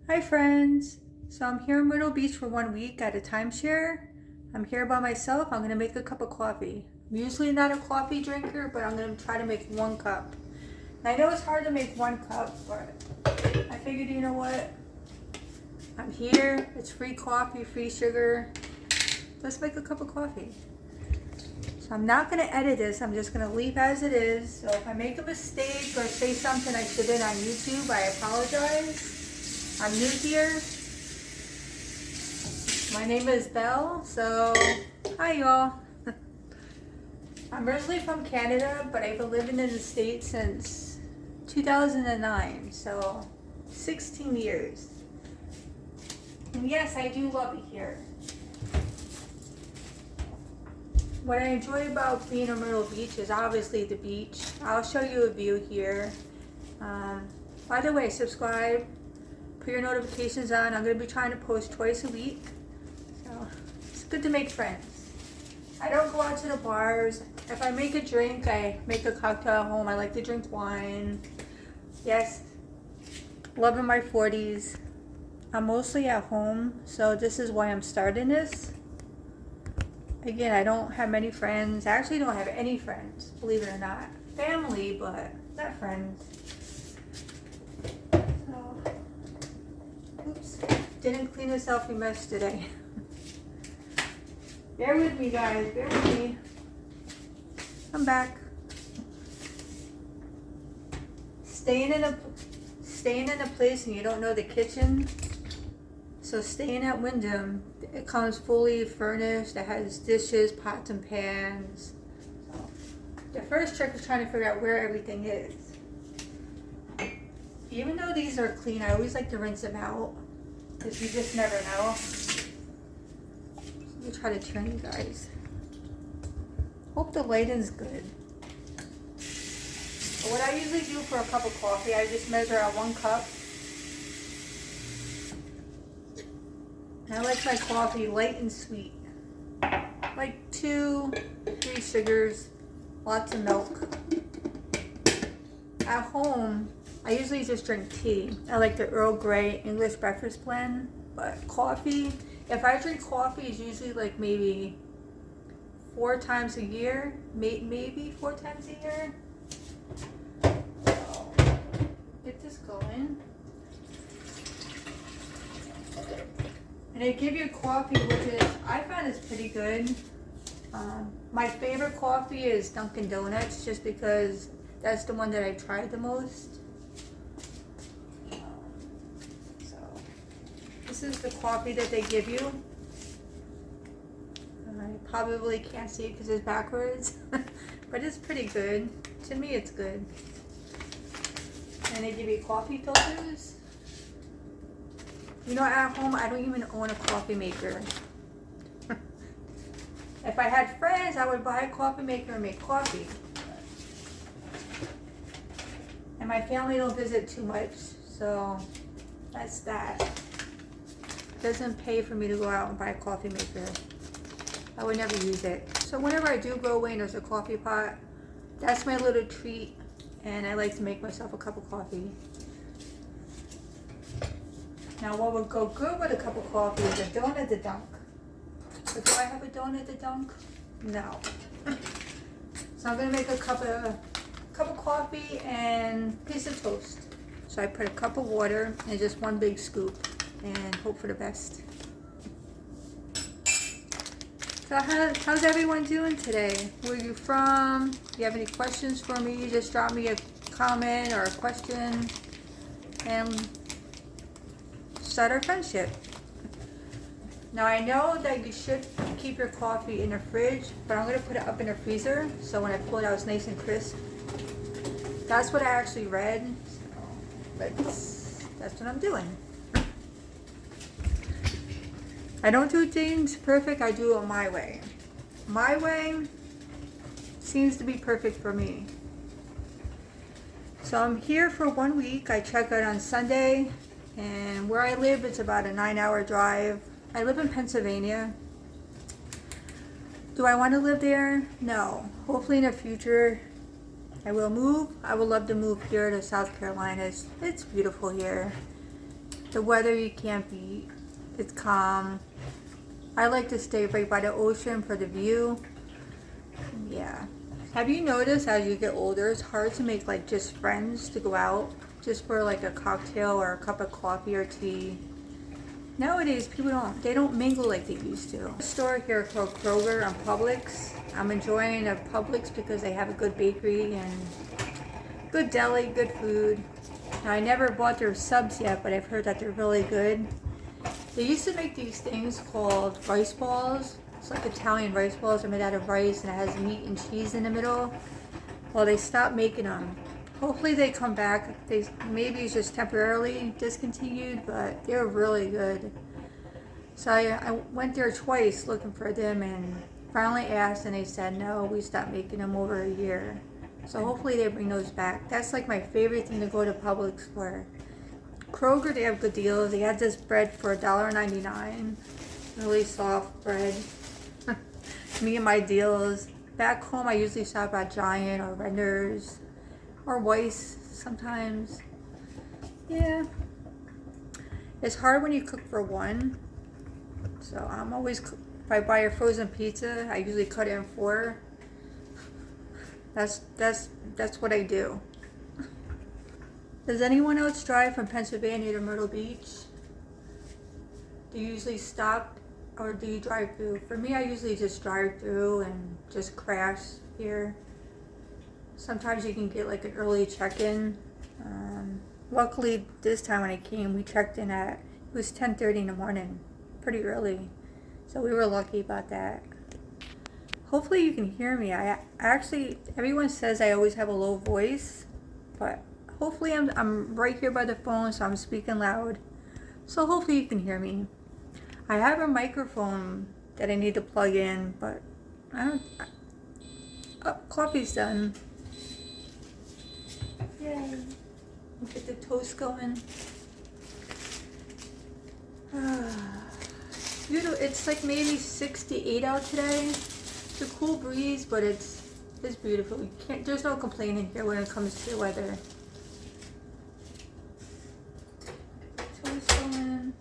Hi friends! So I'm here in Myrtle Beach for 1 week at a timeshare. I'm here by myself. I'm going to make a cup of coffee. I'm usually not a coffee drinker, but I'm going to try to make 1 cup. And I know it's hard to make 1 cup, but I figured, you know what? I'm here. It's free coffee, free sugar. Let's make a cup of coffee. So I'm not going to edit this. I'm just going to leave as it is. So if I make a mistake or say something I shouldn't on YouTube, I apologize. I'm new here. My name is Belle, so hi y'all. I'm originally from Canada, but I've been living in the States since 2009, so 16 years. And yes, I do love it here. What I enjoy about being in Myrtle Beach is obviously the beach. I'll show you a view here. By the way, subscribe. Put your notifications on. I'm going to be trying to post twice a week. So it's good to make friends. I don't go out to the bars. If I make a drink, I make a cocktail at home. I like to drink wine. Yes, loving my 40s. I'm mostly at home, so this is why I'm starting this. Again, I don't have many friends. I actually don't have any friends, believe it or not. Family, but not friends. Oops, didn't clean a selfie mess today. Bear with me, guys, bear with me. I'm back. Staying in a place and you don't know the kitchen. So staying at Wyndham, it comes fully furnished. It has dishes, pots and pans. So the first trick is trying to figure out where everything is. Even though these are clean, I always like to rinse them out because you just never know. Let me try to turn you guys. Hope the lighting's good. But what I usually do for a cup of coffee, I just measure out 1 cup. And I like my coffee light and sweet. Like 2, 3 sugars, lots of milk. At home, I usually just drink tea. I like the Earl Grey English breakfast blend, but coffee, if I drink coffee, it's usually like maybe 4 times a year, maybe 4 times a year. So, get this going. And they give you coffee, which is, I find is pretty good. My favorite coffee is Dunkin' Donuts, just because that's the one that I tried the most. So, this is the coffee that they give you. I probably can't see it because it's backwards, but it's pretty good. To me, it's good. And they give you coffee filters. You know, at home, I don't even own a coffee maker. If I had friends, I would buy a coffee maker and make coffee. And my family don't visit too much, so that's that. It doesn't pay for me to go out and buy a coffee maker. I would never use it. So whenever I do go away and there's a coffee pot, that's my little treat, and I like to make myself a cup of coffee. Now what would go good with a cup of coffee is a donut to dunk. But do I have a donut to dunk? No. So I'm gonna make a cup of coffee and a piece of toast. So I put a cup of water and just 1 big scoop and hope for the best. So how's everyone doing today? Where are you from? If you have any questions for me, just drop me a comment or a question and start our friendship. Now I know that you should keep your coffee in the fridge, but I'm going to put it up in the freezer so when I pull it out it's nice and crisp. That's what I actually read, so that's what I'm doing. I don't do things perfect, I do it my way. My way seems to be perfect for me. So I'm here for 1 week. I check out on Sunday, and where I live, it's about a 9-hour drive. I live in Pennsylvania. Do I want to live there? No. Hopefully in the future I will move. I would love to move here to South Carolina. It's beautiful here. The weather you can't beat. It's calm. I like to stay right by the ocean for the view. Yeah. Have you noticed as you get older, it's hard to make like just friends to go out just for like a cocktail or a cup of coffee or tea? Nowadays, people don't mingle like they used to. A store here called Kroger on Publix. I'm enjoying a Publix because they have a good bakery and good deli, good food. Now, I never bought their subs yet, but I've heard that they're really good. They used to make these things called rice balls. It's like Italian rice balls. They're made out of rice and it has meat and cheese in the middle. Well, they stopped making them. Hopefully they come back. Maybe it's just temporarily discontinued, but they're really good. So I went there twice looking for them and finally asked and they said no, we stopped making them over a year. So hopefully they bring those back. That's like my favorite thing to go to Publix for. Kroger, they have good deals. They had this bread for $1.99. Really soft bread. Me and my deals. Back home I usually shop at Giant or Render's. Or Weiss sometimes. Yeah. It's hard when you cook for one. So I'm always, if I buy a frozen pizza, I usually cut it in 4. That's what I do. Does anyone else drive from Pennsylvania to Myrtle Beach? Do you usually stop or do you drive through? For me, I usually just drive through and just crash here. Sometimes you can get like an early check-in. Luckily, this time when I came, we checked in it was 10:30 in the morning, pretty early. So we were lucky about that. Hopefully you can hear me. I actually, everyone says I always have a low voice, but hopefully I'm right here by the phone, so I'm speaking loud. So hopefully you can hear me. I have a microphone that I need to plug in, but I don't. Oh, coffee's done. Yay. Get the toast going. Beautiful. It's like maybe 68 out today. It's a cool breeze, but it's beautiful. You can't. There's no complaining here when it comes to the weather. Toast going.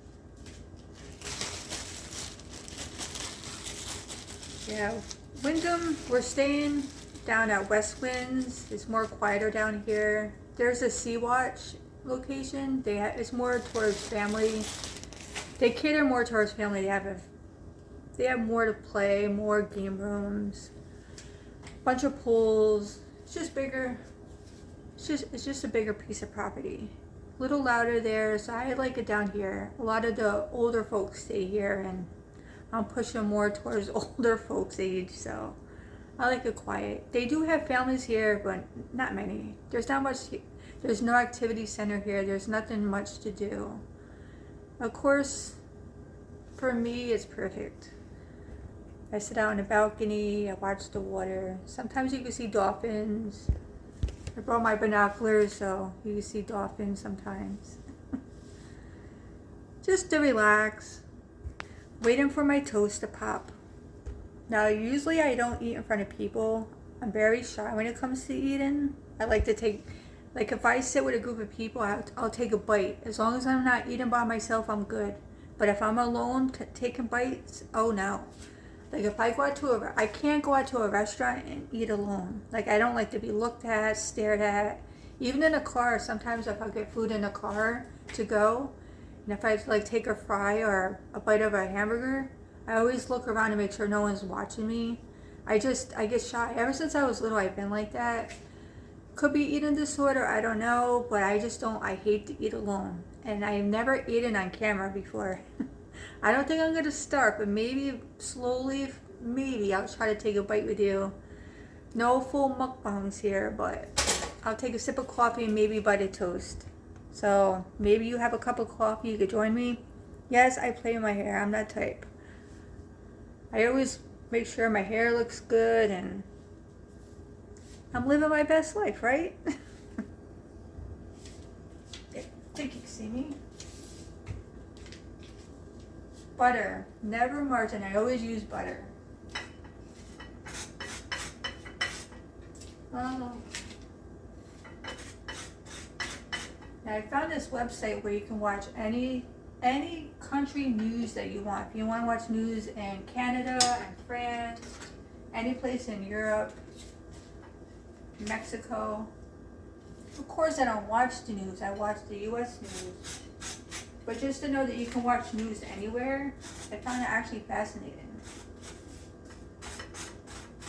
Yeah, Wyndham. We're staying down at West Winds. It's more quieter down here. There's a Sea Watch location. It's more towards family. They cater more towards family. They have more to play, more game rooms, bunch of pools. It's just bigger. It's just a bigger piece of property. A little louder there, so I like it down here. A lot of the older folks stay here, and I'm pushing more towards older folks' age, so I like it quiet. They do have families here, but not many. There's not much. There's no activity center here. There's nothing much to do. Of course, for me, it's perfect. I sit out on the balcony. I watch the water. Sometimes you can see dolphins. I brought my binoculars, so you can see dolphins sometimes. Just to relax. Waiting for my toast to pop. Now, usually I don't eat in front of people. I'm very shy when it comes to eating. I like to take, like if I sit with a group of people, I'll take a bite. As long as I'm not eating by myself, I'm good. But if I'm alone taking bites, oh no. Like if I go out I can't go out to a restaurant and eat alone. Like I don't like to be looked at, stared at. Even in a car, sometimes if I get food in a car to go, and if I like take a fry or a bite of a hamburger, I always look around to make sure no one's watching me. I get shy. Ever since I was little, I've been like that. Could be eating disorder, I don't know, but I hate to eat alone. And I've never eaten on camera before. I don't think I'm going to start, but maybe slowly, maybe I'll try to take a bite with you. No full mukbangs here, but I'll take a sip of coffee and maybe bite a toast. So maybe you have a cup of coffee, you could join me. Yes, I play with my hair, I'm that type. I always make sure my hair looks good and I'm living my best life, right? I think you can see me. Butter, never margarine. I always use butter. Oh. Now I found this website where you can watch any country news that you want. If you want to watch news in Canada and France, any place in Europe, Mexico. Of course, I don't watch the news. I watch the U.S. news. But just to know that you can watch news anywhere, I found it actually fascinating.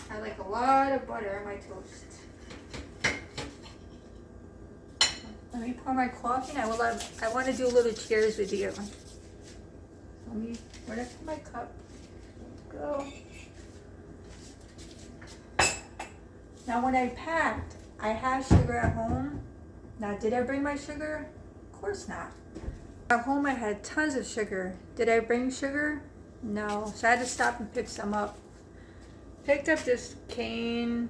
I like a lot of butter on my toast. Let me pour my coffee, and I want to do a little cheers with you. Where did I put my cup? Go. Now, when I packed, I have sugar at home. Now, did I bring my sugar? Of course not. At home, I had tons of sugar. Did I bring sugar? No. So I had to stop and pick some up. Picked up this cane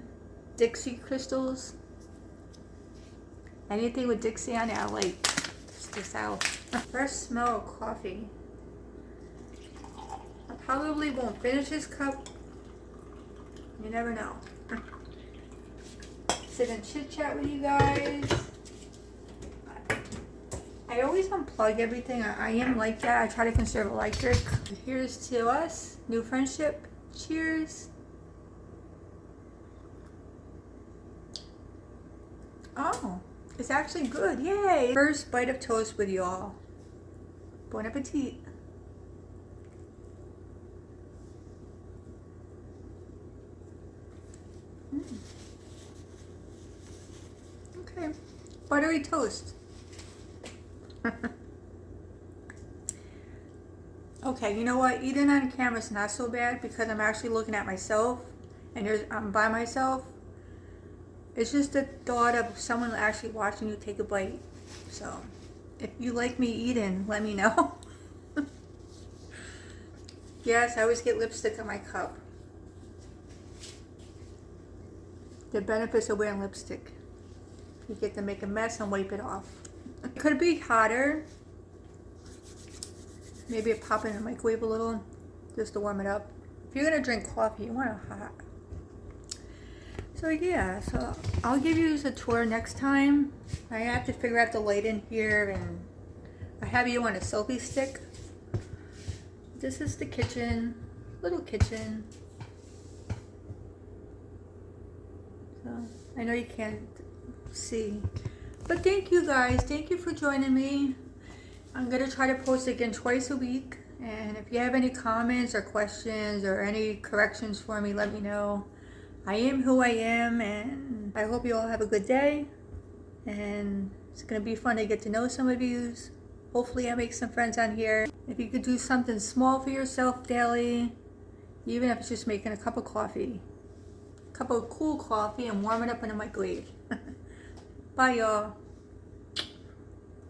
Dixie crystals. Anything with Dixie on it, I like. This out. First smell of coffee. I probably won't finish this cup. You never know. Sit and chit chat with you guys. I always unplug everything. I am like that. I try to conserve electric. Here's to us. New friendship. Cheers. Oh, it's actually good. Yay. First bite of toast with you all. Bon appetit. Okay. Buttery toast. Okay, you know what? Eating on camera is not so bad because I'm actually looking at myself and I'm by myself. It's just the thought of someone actually watching you take a bite. So, if you like me eating, let me know. Yes, I always get lipstick on my cup. The benefits of wearing lipstick. You get to make a mess and wipe it off. It could be hotter. Maybe pop it in the microwave a little just to warm it up. If you're gonna drink coffee, you want it hot. So yeah, so I'll give you a tour next time. I have to figure out the light in here, and I have you on a selfie stick. This is the kitchen, little kitchen. So I know you can't see, but thank you guys. Thank you for joining me. I'm gonna try to post again twice a week, and if you have any comments or questions or any corrections for me, let me know. I am who I am, and I hope you all have a good day, and it's gonna be fun to get to know some of you. Hopefully I make some friends on here. If you could do something small for yourself daily, even if it's just making a cup of coffee, a cup of cool coffee, and warm it up in the microwave. Bye y'all.